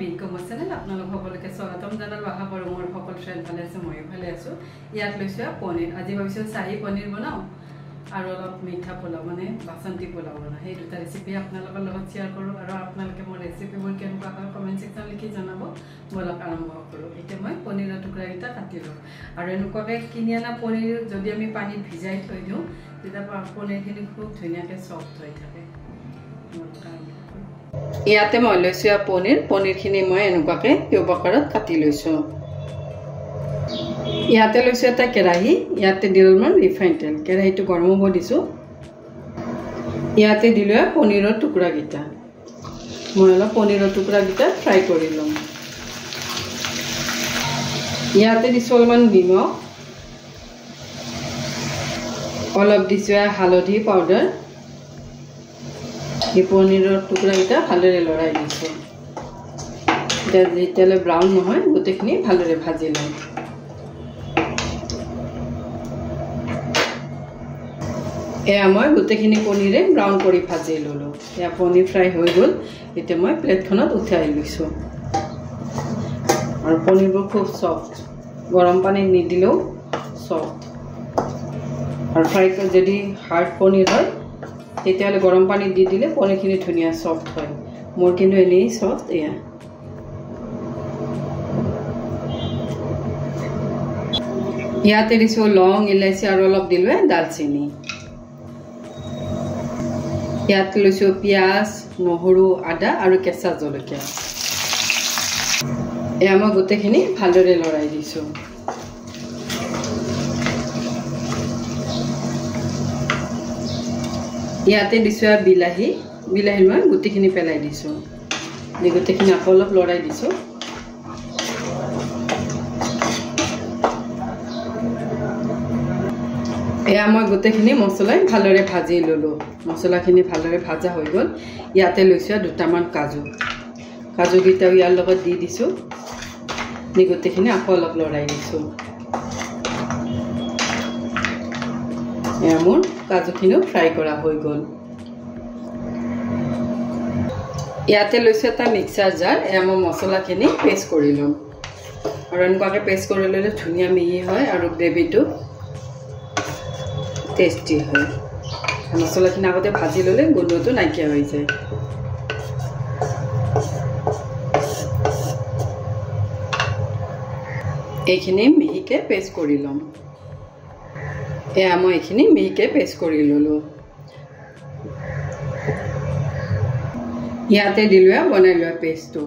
BCom channel আপোনালোক সকলোকে স্বাগতম জনালো। আশা কৰোঁ মোৰ সকলো ফ্ৰেণ্ড ভালে আছে, ময়ো ভালে আছোঁ। ইয়াত লৈছোঁ পনীৰ। আজি ভাবিছোঁ চাহী পনীৰ বনাওঁ আৰু অলপ মিঠা পোলাও মানে বাসন্তী পোলাও বনাওঁ। সেই দুটা ৰেচিপি আপোনালোকৰ লগত শ্বেয়াৰ কৰোঁ আৰু আপোনালোকে মোৰ ৰেচিপিবোৰ কেনেকুৱা হয় কমেণ্ট ছেকশ্যন লিখি জনাব। বলক আৰম্ভ কৰোঁ। এতিয়া মই পনীৰৰ টুকুৰাকেইটা কাটি লওঁ আৰু এনেকুৱাকৈ কিনি অনা পনীৰ যদি আমি পানীত ভিজাই থৈ দিওঁ তেতিয়া পনীৰখিনি খুব ধুনীয়াকৈ চফ্ট হৈ থাকে। ইয়াতে মই লৈছোঁ পনীৰখিনি মই এনেকুৱাকৈ কিউব আকাৰত কাটি লৈছোঁ। ইয়াতে লৈছোঁ এটা কেৰাহী, ইয়াতে দিলোঁ মই ৰিফাইন তেল। কেৰাহীটো গৰম হ'ব দিছোঁ। ইয়াতে দিলোঁ পনীৰৰ টুকুৰাকেইটা। মই অলপ পনীৰৰ টুকুৰাকেইটা ফ্ৰাই কৰি ল'ম। ইয়াতে দিছোঁ অলপমান নিমখ, অলপ দিছোঁ হালধি পাউডাৰ। এই পনীৰৰ টুকুৰাকেইটা ভালদৰে লৰাই দিছোঁ। এতিয়া যেতিয়ালৈ ব্ৰাউন নহয় গোটেইখিনি ভালদৰে ভাজি লওঁ। এয়া মই গোটেইখিনি পনীৰে ব্ৰাউন কৰি ভাজি ল'লোঁ। এয়া পনীৰ ফ্ৰাই হৈ গ'ল। এতিয়া মই প্লেটখনত উঠাই লৈছোঁ আৰু পনীৰবোৰ খুব চফ্ট, গৰম পানীত নিদিলেও চফ্ট। আৰু ফ্ৰাই যদি হাৰ্ড পনীৰ হয় তেতিয়াহ'লে গৰম পানীত দি দিলে পনীৰখিনি ধুনীয়া চফ্ট হয়। মোৰ কিন্তু এনেই চফ্ট। এয়া ইয়াতে দিছোঁ লং, ইলাচি আৰু অলপ দিলোঁ দালচেনি। ইয়াত লৈছোঁ পিঁয়াজ, নহৰু, আদা আৰু কেঁচা জলকীয়া। এয়া মই গোটেইখিনি ভালদৰে লৰাই দিছোঁ। ইয়াতে দিছোঁ বিলাহী মই গোটেইখিনি পেলাই দিছোঁ। দি গোটেইখিনি আকৌ অলপ লৰাই দিছোঁ। এয়া মই গোটেইখিনি মছলাই ভালদৰে ভাজি ল'লোঁ। মছলাখিনি ভালদৰে ভাজা হৈ গ'ল। ইয়াতে লৈছোঁ দুটামান কাজুকেইটাও ইয়াৰ লগত দি দিছোঁ। দি গোটেইখিনি আকৌ অলপ লৰাই দিছোঁ। এয়া মোৰ কাজুখিনিও ফ্ৰাই কৰা হৈ গ'ল। ইয়াতে লৈছোঁ এটা মিক্সাৰ জাৰ। এয়া মই মছলাখিনি পেষ্ট কৰি ল'ম আৰু এনেকুৱাকৈ পেষ্ট কৰি ল'লে ধুনীয়া মিহি হয় আৰু গ্ৰেভিটো টেষ্টি হয়। মছলাখিনি আগতে ভাজি ল'লে গোন্ধটো নাইকিয়া হৈ যায়। এইখিনি মিহিকৈ পেষ্ট কৰি ল'ম। এয়া মই এইখিনি মিহিকৈ পেষ্ট কৰি ল'লোঁ। ইয়াতে দিলোঁ বনাই লোৱা পেষ্টটো।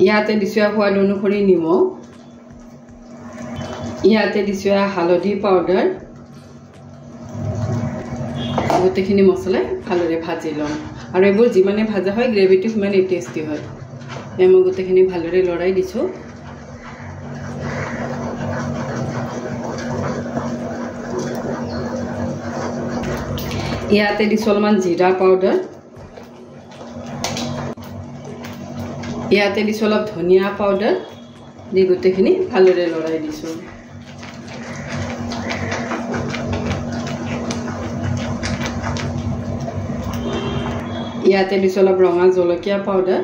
ইয়াতে দিছোঁ সোৱাদ অনুসৰি নিমখ। ইয়াতে দিছোঁ হালধি পাউডাৰ। গোটেইখিনি মছলাই ভালদৰে ভাজি ল'ম আৰু এইবোৰ যিমানে ভাজা হয় গ্ৰেভিটো সিমানেই টেষ্টি হয়। এয়া মই গোটেইখিনি ভালদৰে লৰাই দিছোঁ। ইয়াতে দিছোঁ অলপমান জিৰা পাউডাৰ। ইয়াতে দিছোঁ অলপ ধনিয়া পাউডাৰ। দি গোটেইখিনি ভালদৰে লৰাই দিছোঁ। ইয়াতে দিছোঁ অলপ ৰঙা জলকীয়া পাউডাৰ।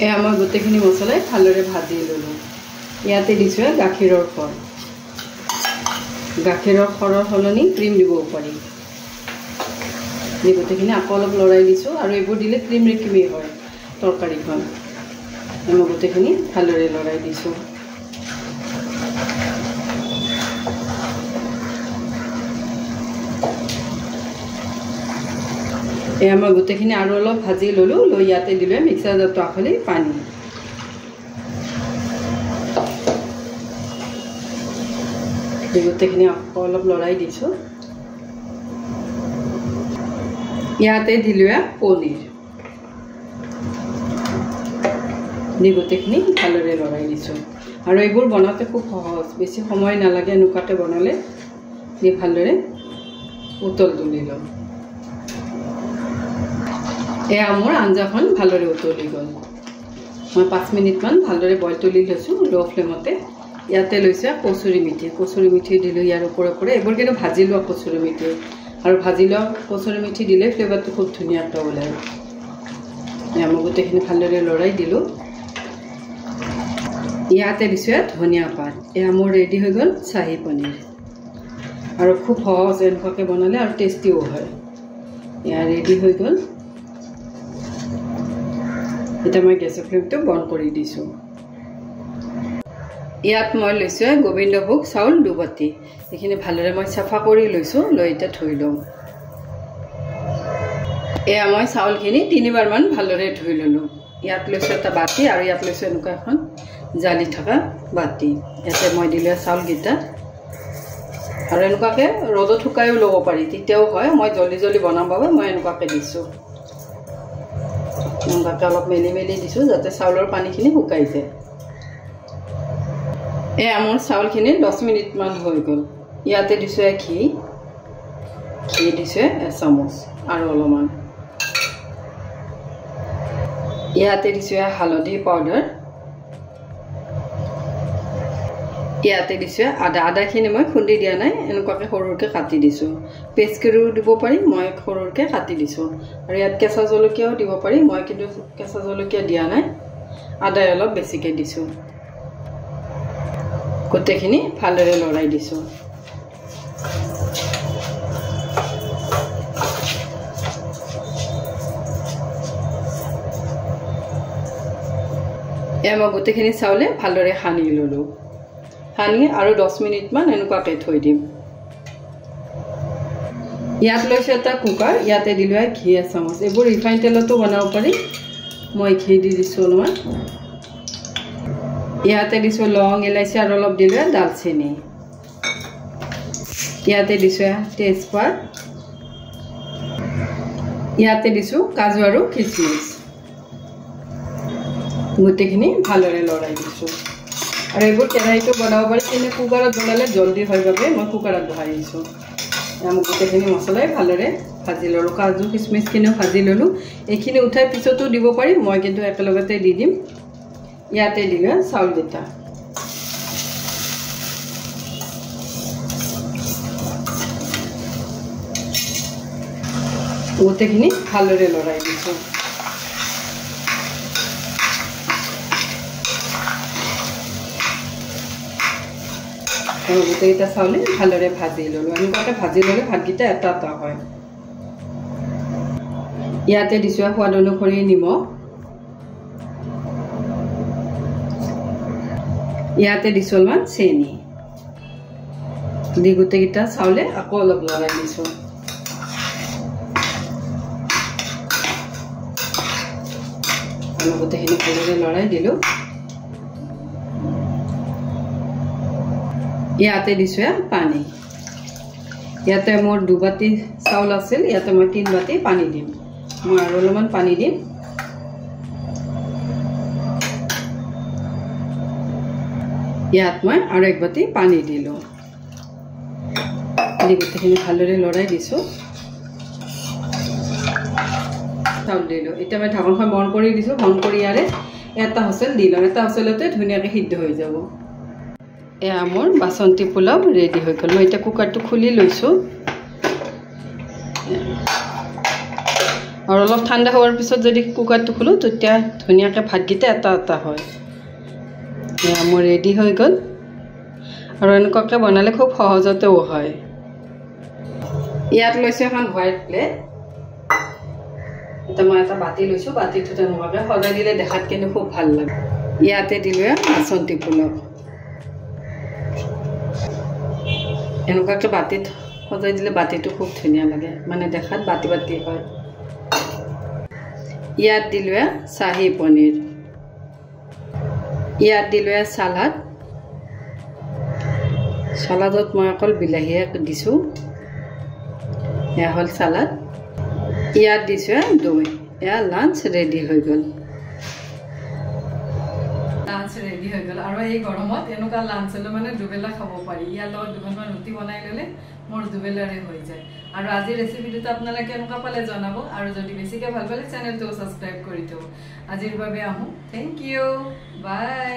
এয়া মই গোটেইখিনি মছলাই ভালদৰে ভাজি ল'লোঁ। ইয়াতে দিছোঁ গাখীৰৰ খৰ। গাখীৰৰ খৰৰ সলনি ক্ৰীম দিব পাৰি। দি গোটেইখিনি আকৌ অলপ লৰাই দিছোঁ আৰু এইবোৰ দিলে ক্ৰীমেই হয় তৰকাৰীখন। মই গোটেইখিনি ভালদৰে লৰাই দিছোঁ। এয়া মই গোটেইখিনি আৰু অলপ ভাজি ল'লোঁ। লৈ ইয়াতে দিলোঁ মিক্সাৰ জাৰটো আখলি পানী। দি গোটেইখিনি আকৌ অলপ লৰাই দিছোঁ। ইয়াতে দিলোঁ পনীৰ। দি গোটেইখিনি ভালদৰে লৰাই দিছোঁ আৰু এইবোৰ বনাওঁতে খুব সহজ, বেছি সময় নালাগে। এনেকুৱাকৈ বনালে দি ভালদৰে উতল তুলি ল'ম। এয়া মোৰ আঞ্জাখন ভালদৰে উতলি গ'ল। মই 5 মিনিটমান ভালদৰে বইল তুলি লৈছোঁ লো ফ্লেমতে। ইয়াতে লৈছে কচুৰি মিঠি দিলোঁ ইয়াৰ ওপৰে এইবোৰ কিন্তু ভাজি লোৱা কচুৰি মিঠি আৰু ভাজি লোৱা কচুৰি মিঠি দিলে ফ্লেভাৰটো খুব ধুনীয়াকৈ ওলায়। মই গোটেইখিনি ভালদৰে লৰাই দিলোঁ। ইয়াতে দিছোঁ ধনিয়া পাত। এয়া মোৰ ৰেডি হৈ গ'ল চাহী পনীৰ আৰু খুব সহজ এনেকুৱাকৈ বনালে আৰু টেষ্টিও হয়। এয়া ৰেডি হৈ গ'ল। এতিয়া মই গেছৰ ফ্লেমটো বন্ধ কৰি দিছোঁ। ইয়াত মই লৈছোঁ গোবিন্দভোগ চাউল 2 বাটি। এইখিনি ভালদৰে মই চাফা কৰি লৈছোঁ। লৈ এতিয়া ধুই লওঁ। এয়া মই চাউলখিনি 3বাৰমান ভালদৰে ধুই ল'লোঁ। ইয়াত লৈছোঁ এটা বাটি আৰু ইয়াত লৈছোঁ এনেকুৱা এখন জালি থকা বাটি। ইয়াতে মই দিলোঁ চাউলকেইটা আৰু এনেকুৱাকৈ ৰ'দত শুকাইও ল'ব পাৰি, তেতিয়াও হয়। মই জলদি বনাম বাবে মই এনেকুৱাকৈ দিছোঁ। এনেকুৱাকৈ অলপ মেলি দিছোঁ যাতে চাউলৰ পানীখিনি শুকাই যায়। এয়া মোৰ চাউলখিনি 10 মিনিটমান হৈ গ'ল। ইয়াতে দিছোঁ ঘি দিছোঁ 1 চামুচ আৰু অলপমান। ইয়াতে দিছোঁ হালধি পাউডাৰ। ইয়াতে দিছোঁ আদাখিনি মই খুন্দি দিয়া নাই, এনেকুৱাকৈ সৰুকৈ কাটি দিছোঁ। পেষ্ট কৰিও দিব পাৰি, মই সৰুকৈ কাটি দিছোঁ। আৰু ইয়াত কেঁচা জলকীয়াও দিব পাৰি, মই কিন্তু কেঁচা জলকীয়া দিয়া নাই, আদা অলপ বেছিকৈ দিছোঁ। গোটেইখিনি ভালদৰে লৰাই দিছোঁ। এয়া মই গোটেইখিনি চাউলে ভালদৰে সানি ল'লোঁ। সানি আৰু 10 মিনিটমান এনেকুৱাকৈ থৈ দিম। ইয়াত লৈছোঁ এটা কুকাৰ। ইয়াতে দিলোঁ ঘি 1 চামুচ। এইবোৰ ৰিফাইন তেলতো বনাব পাৰি, মই ঘি দি দিছোঁ অলপমান। ইয়াতে দিছোঁ লং, ইলাইচি আৰু অলপ দিলোঁ দালচেনি। ইয়াতে দিছোঁ তেজপাত। ইয়াতে দিছোঁ কাজু আৰু কিচমিচ। গোটেইখিনি ভালদৰে লৰাই দিছোঁ। আৰু এইবোৰ কেৰাহীটো বনাব পাৰি, কিন্তু কুকাৰত বনালে জলদি হয় বাবে মই কুকাৰত বহাই দিছোঁ। মই গোটেইখিনি মছলাই ভালদৰে ভাজি ল'লোঁ। কাজু কিচমিচখিনিও ভাজি ল'লোঁ। এইখিনি উঠাই পিছতো দিব পাৰি, মই কিন্তু একেলগতে দি দিম। ইয়াতে দিলোঁ চাউলকেইটা। গোটেইখিনি ভালদৰে লৰাই দিছোঁ। আৰু গোটেইকেইটা চাউলে ভালদৰে ভাজি ল'লোঁ। এনেকুৱাকৈ ভাজি ল'লে ভাতকেইটা এটা হয়। ইয়াতে দিছোঁ সোৱাদ অনুসৰি নিমখ। ইয়াতে দিছোঁ অলপমান চেনি দি গোটেইকেইটা চাউলে আকৌ অলপ লৰাই দিছোঁ। আৰু গোটেইখিনি ভালদৰে লৰাই দিলোঁ। ইয়াতে দিছোঁ পানী। ইয়াতে মোৰ 2 বাটি চাউল আছিল, ইয়াতে মই 3 বাটি পানী দিম। মই আৰু অলপমান পানী দিম। ইয়াত মই আৰু 1 বাটি পানী দিলোঁ। দি গোটেইখিনি ভালদৰে লৰাই দিছোঁ। চাউল দিলোঁ। এতিয়া মই ঢাকনখন বন্ধ কৰি দিছোঁ। বন্ধ কৰি ইয়াৰে এটা হুইচেল দি লওঁ। এটা হুইচেলতে ধুনীয়াকৈ সিদ্ধ হৈ যাব। এয়া মোৰ বাচন্তি পোলাও ৰেডি হৈ গ'ল। মই এতিয়া কুকাৰটো খুলি লৈছোঁ। আৰু অলপ ঠাণ্ডা হোৱাৰ পিছত যদি কুকাৰটো খোলোঁ তেতিয়া ধুনীয়াকৈ ভাতকেইটা এটা হয়। এয়া মোৰ ৰেডি হৈ গ'ল। আৰু এনেকুৱাকৈ বনালে খুব সহজতেও হয়। ইয়াত লৈছোঁ এখন হোৱাইট প্লেট। এতিয়া মই এটা বাতি লৈছোঁ। বাতিটো তেনেকুৱাকৈ সজাই দিলে দেখাত কিন্তু খুব ভাল লাগে। ইয়াতে দিলোঁ বাচন্তি পোলাও। এনেকুৱাকৈ বাতিত সজাই দিলে বাতিটো খুব ধুনীয়া লাগে, মানে দেখাত বাতি হয়। ইয়াত দিলোঁ চাহী পনীৰ। ইয়াত দিলোঁ চালাড। চালাডত মই অকল বিলাহীয়ে দিছোঁ। এয়া হ'ল চালাড। ইয়াত দিছোঁ দৈ। এয়া লাঞ্চ ৰেডি হৈ গ'ল। লাঞ্চ ৰেডি হৈ গ'ল আৰু এই গৰমত এনেকুৱা লাঞ্চ হ'লে মানে দুবেলা খাব পাৰি ইয়াৰ লগত দুখনমান ৰুটি বনাই ল'লে মোৰ দুবেলাৰে হৈ যায় আৰু আজিৰ ৰেচিপিটো আপোনালোকে কেনেকুৱা পালে জনাব আৰু যদি বেছিকৈ ভাল পালে চেনেলটো ছাবস্ক্ৰাইব কৰি থ'ব আজিৰ বাবে আহোঁ থেংক ইউ বাই